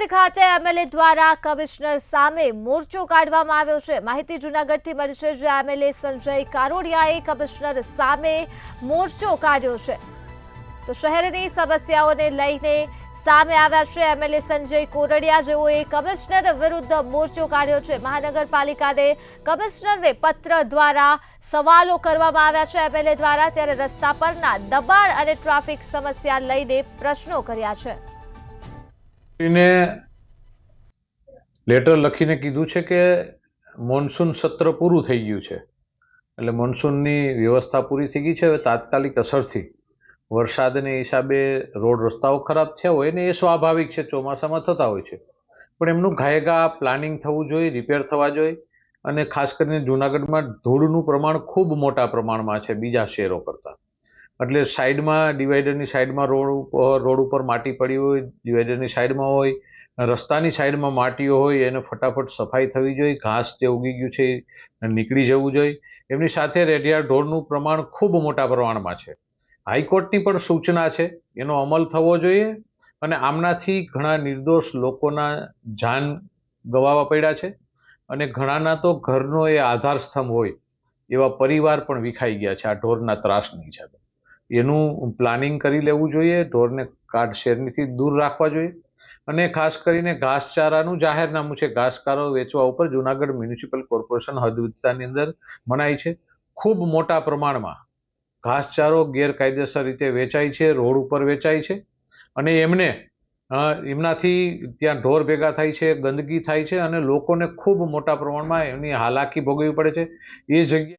જૂનાગઢ ખાતે એમએલએ દ્વારા કમિશનર સામે મોરચો કાઢવામાં આવ્યો છે। માહિતી જૂનાગઢથી મળી છે, જ્યાં એમએલએ સંજય કારોડિયાએ કમિશનર સામે મોરચો કાઢ્યો છે। તો શહેરની સમસ્યાઓને લઈને સામે આવ્યા છે એમએલએ સંજય કોરડિયા, જેઓએ કમિશનર વિરુદ્ધ મોરચો કાઢ્યો છે। મહાનગરપાલિકાને કમિશનરને પત્ર દ્વારા સવાલો કરવામાં આવ્યા છે એમએલએ દ્વારા, ત્યારે રસ્તા પરના દબાણ અને ટ્રાફિક સમસ્યા લઈને પ્રશ્નો કર્યા છે। લેટર લખીને કીધું છે કે મોન્સૂન સત્ર પૂરું થઈ ગયું છે, એટલે મોન્સૂનની વ્યવસ્થા પૂરી થઈ ગઈ છે। હવે તાત્કાલિક અસરથી વરસાદને હિસાબે રોડ રસ્તાઓ ખરાબ થયા હોય ને, એ સ્વાભાવિક છે, ચોમાસામાં થતા હોય છે, પણ એમનું ઘાયગા પ્લાનિંગ થવું જોઈએ, રિપેર થવા જોઈએ। અને ખાસ કરીને જૂનાગઢમાં ધૂળનું પ્રમાણ ખૂબ મોટા પ્રમાણમાં છે બીજા શહેરો કરતાં, એટલે સાઈડમાં ડિવાઈડરની સાઈડમાં રોડ ઉપર માટી પડી હોય, ડિવાઈડરની સાઈડમાં હોય, રસ્તાની સાઈડમાં માટીઓ હોય, એને ફટાફટ સફાઈ થવી જોઈએ, ઘાસ જે ઉગી ગયું છે એ નીકળી જવું જોઈએ। એમની સાથે રેડિયા ઢોરનું પ્રમાણ ખૂબ મોટા પ્રમાણમાં છે। હાઈકોર્ટની પણ સૂચના છે, એનો અમલ થવો જોઈએ, અને આમનાથી ઘણા નિર્દોષ લોકોના જાન ગવાવા પડ્યા છે, અને ઘણાના તો ઘરનો એ આધાર સ્તંભ હોય એવા પરિવાર પણ વિખાઈ ગયા છે આ ઢોરના ત્રાસની હિસાબે। એનું પ્લાનિંગ કરી લેવું જોઈએ, ઢોરને શહેરથી દૂર રાખવા જોઈએ, અને ખાસ કરીને ઘાસચારાનું જાહેરનામું છે, ઘાસચારો વેચવા ઉપર જૂનાગઢ મ્યુનિસિપલ કોર્પોરેશન હદ વિસ્તારની અંદર મનાઈ છે। ખૂબ મોટા પ્રમાણમાં ઘાસચારો ગેરકાયદેસર રીતે વેચાય છે, રોડ ઉપર વેચાય છે, અને એમનાથી ત્યાં ઢોર ભેગા થાય છે, ગંદકી થાય છે, અને લોકોને ખૂબ મોટા પ્રમાણમાં એમની હાલાકી ભોગવવી પડે છે। એ જગ્યાએ